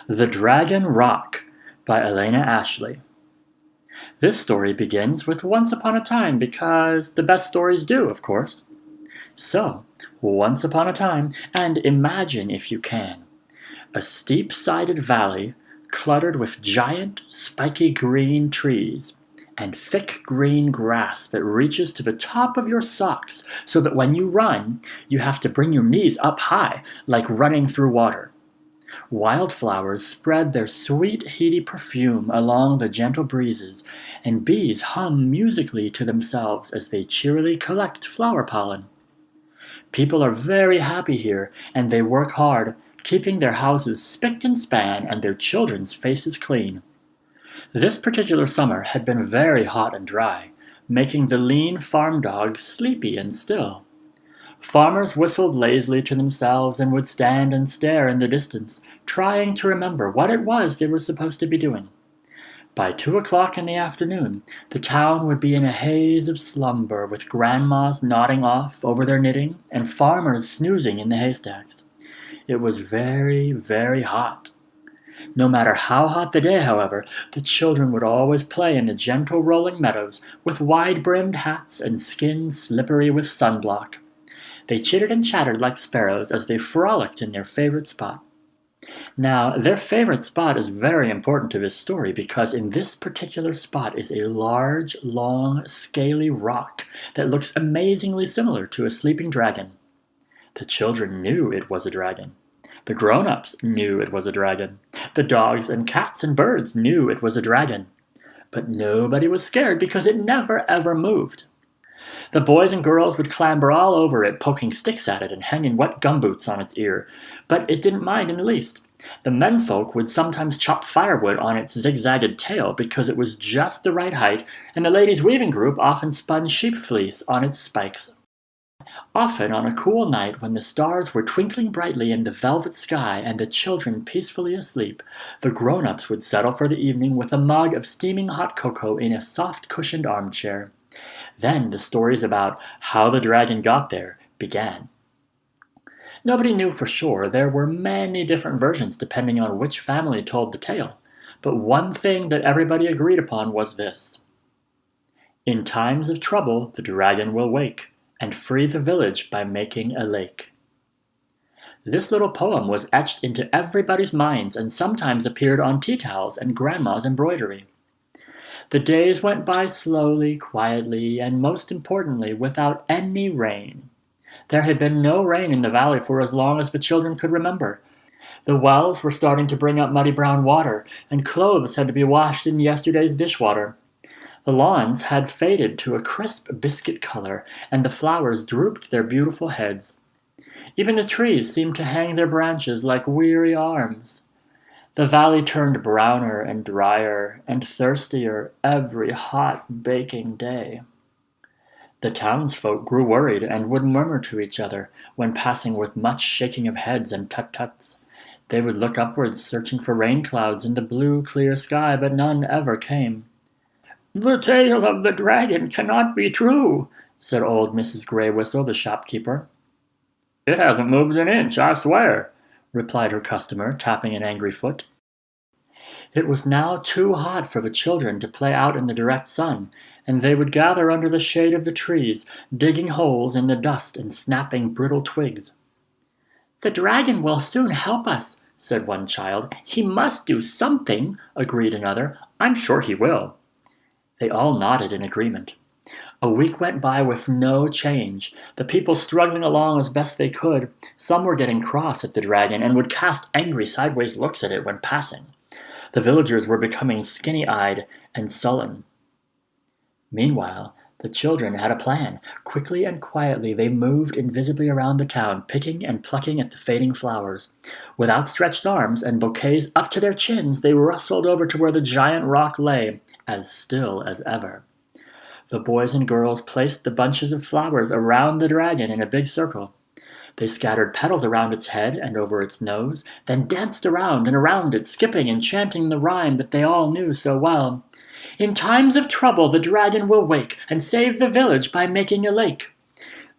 The Dragon Rock by Elena Ashley. This story begins with once upon a time because the best stories do, of course. So, once upon a time, and imagine if you can, a steep-sided valley cluttered with giant, spiky green trees and thick green grass that reaches to the top of your socks so that when you run, you have to bring your knees up high like running through water. Wildflowers spread their sweet, heady perfume along the gentle breezes, and bees hum musically to themselves as they cheerily collect flower pollen. People are very happy here, and they work hard, keeping their houses spick and span and their children's faces clean. This particular summer had been very hot and dry, making the lean farm dog sleepy and still. Farmers whistled lazily to themselves and would stand and stare in the distance, trying to remember what it was they were supposed to be doing. By 2 o'clock in the afternoon, the town would be in a haze of slumber, with grandmas nodding off over their knitting and farmers snoozing in the haystacks. It was very, very hot. No matter how hot the day, however, the children would always play in the gentle rolling meadows with wide-brimmed hats and skins slippery with sunblock. They chittered and chattered like sparrows as they frolicked in their favorite spot. Now, their favorite spot is very important to this story because in this particular spot is a large, long, scaly rock that looks amazingly similar to a sleeping dragon. The children knew it was a dragon. The grown-ups knew it was a dragon. The dogs and cats and birds knew it was a dragon. But nobody was scared because it never ever moved. The boys and girls would clamber all over it, poking sticks at it and hanging wet gumboots on its ear, but it didn't mind in the least. The menfolk would sometimes chop firewood on its zigzagged tail because it was just the right height, and the ladies' weaving group often spun sheep fleece on its spikes. Often on a cool night when the stars were twinkling brightly in the velvet sky and the children peacefully asleep, the grown-ups would settle for the evening with a mug of steaming hot cocoa in a soft cushioned armchair. Then the stories about how the dragon got there began. Nobody knew for sure. There were many different versions depending on which family told the tale. But one thing that everybody agreed upon was this. In times of trouble, the dragon will wake and free the village by making a lake. This little poem was etched into everybody's minds and sometimes appeared on tea towels and grandma's embroidery. The days went by slowly, quietly, and most importantly, without any rain. There had been no rain in the valley for as long as the children could remember. The wells were starting to bring up muddy brown water, and clothes had to be washed in yesterday's dishwater. The lawns had faded to a crisp biscuit color, and the flowers drooped their beautiful heads. Even the trees seemed to hang their branches like weary arms. The valley turned browner and drier and thirstier every hot, baking day. The townsfolk grew worried and would murmur to each other when passing with much shaking of heads and tut-tuts. They would look upwards, searching for rain clouds in the blue, clear sky, but none ever came. "The tale of the dragon cannot be true," said old Mrs. Grey Whistle, the shopkeeper. "It hasn't moved an inch, I swear," replied her customer, tapping an angry foot. It was now too hot for the children to play out in the direct sun, and they would gather under the shade of the trees, digging holes in the dust and snapping brittle twigs. "The dragon will soon help us," said one child. "He must do something," agreed another. "I'm sure he will." They all nodded in agreement. A week went by with no change, the people struggling along as best they could. Some were getting cross at the dragon and would cast angry sideways looks at it when passing. The villagers were becoming skinny-eyed and sullen. Meanwhile, the children had a plan. Quickly and quietly they moved invisibly around the town, picking and plucking at the fading flowers. With outstretched arms and bouquets up to their chins, they rustled over to where the giant rock lay, as still as ever. The boys and girls placed the bunches of flowers around the dragon in a big circle. They scattered petals around its head and over its nose, then danced around and around it, skipping and chanting the rhyme that they all knew so well. "In times of trouble the dragon will wake and save the village by making a lake."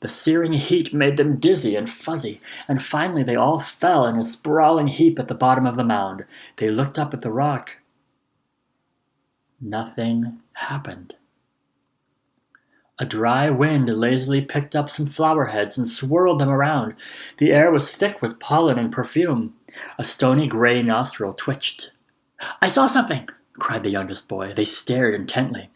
The searing heat made them dizzy and fuzzy, and finally they all fell in a sprawling heap at the bottom of the mound. They looked up at the rock. Nothing happened. A dry wind lazily picked up some flower heads and swirled them around. The air was thick with pollen and perfume. A stony gray nostril twitched. "I saw something!" cried the youngest boy. They stared intently.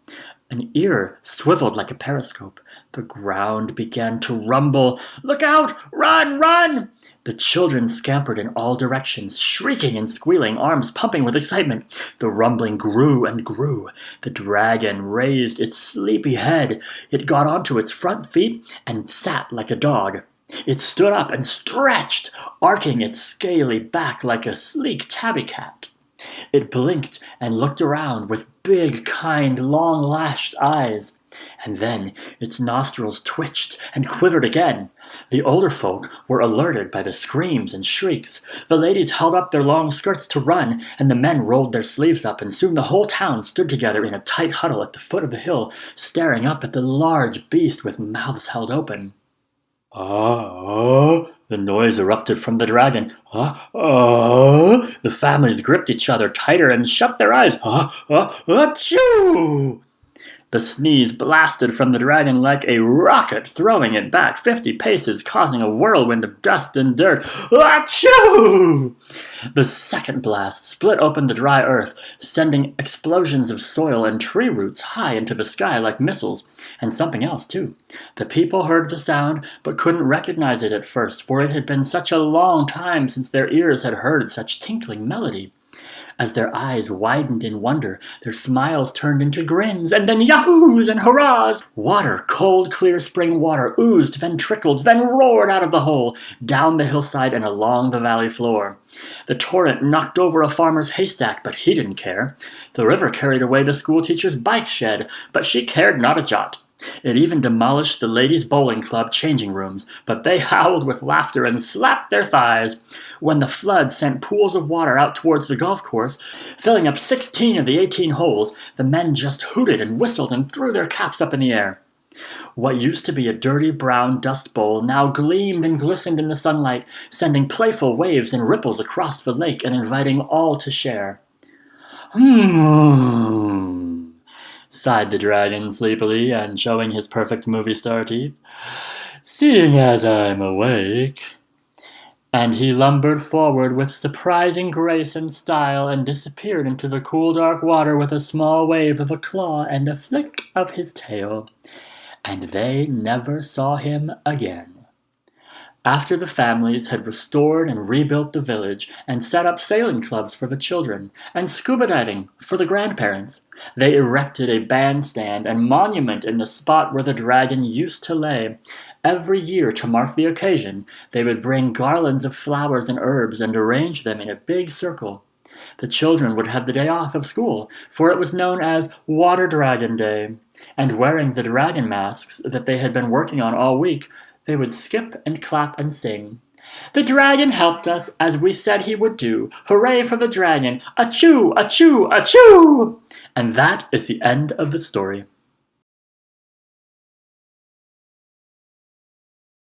An ear swiveled like a periscope. The ground began to rumble. "Look out! Run! Run!" The children scampered in all directions, shrieking and squealing, arms pumping with excitement. The rumbling grew and grew. The dragon raised its sleepy head. It got onto its front feet and sat like a dog. It stood up and stretched, arcing its scaly back like a sleek tabby cat. It blinked and looked around with big, kind, long-lashed eyes. And then its nostrils twitched and quivered again. The older folk were alerted by the screams and shrieks. The ladies held up their long skirts to run, and the men rolled their sleeves up, and soon the whole town stood together in a tight huddle at the foot of the hill, staring up at the large beast with mouths held open. "Ah!" The noise erupted from the dragon. "Ah! Ah!" The families gripped each other tighter and shut their eyes. "Ah! Ah! Achoo!" The sneeze blasted from the dragon like a rocket, throwing it back 50 paces, causing a whirlwind of dust and dirt. Achoo! The second blast split open the dry earth, sending explosions of soil and tree roots high into the sky like missiles, and something else too. The people heard the sound, but couldn't recognize it at first, for it had been such a long time since their ears had heard such tinkling melody. As their eyes widened in wonder, their smiles turned into grins, and then yahoos and hurrahs! Water, cold, clear spring water, oozed, then trickled, then roared out of the hole, down the hillside and along the valley floor. The torrent knocked over a farmer's haystack, but he didn't care. The river carried away the schoolteacher's bike shed, but she cared not a jot. It even demolished the ladies' bowling club changing rooms, but they howled with laughter and slapped their thighs. When the flood sent pools of water out towards the golf course, filling up 16 of the 18 holes, the men just hooted and whistled and threw their caps up in the air. What used to be a dirty brown dust bowl now gleamed and glistened in the sunlight, sending playful waves and ripples across the lake and inviting all to share. Sighed the dragon sleepily and showing his perfect movie star teeth. "Seeing as I'm awake." And he lumbered forward with surprising grace and style and disappeared into the cool dark water with a small wave of a claw and a flick of his tail. And they never saw him again. After the families had restored and rebuilt the village and set up sailing clubs for the children and scuba diving for the grandparents, they erected a bandstand and monument in the spot where the dragon used to lay. Every year, to mark the occasion, they would bring garlands of flowers and herbs and arrange them in a big circle. The children would have the day off of school, for it was known as Water Dragon Day, and wearing the dragon masks that they had been working on all week, they would skip and clap and sing. "The dragon helped us, as we said he would do. Hooray for the dragon! Achoo! Achoo! Achoo!" And that is the end of the story.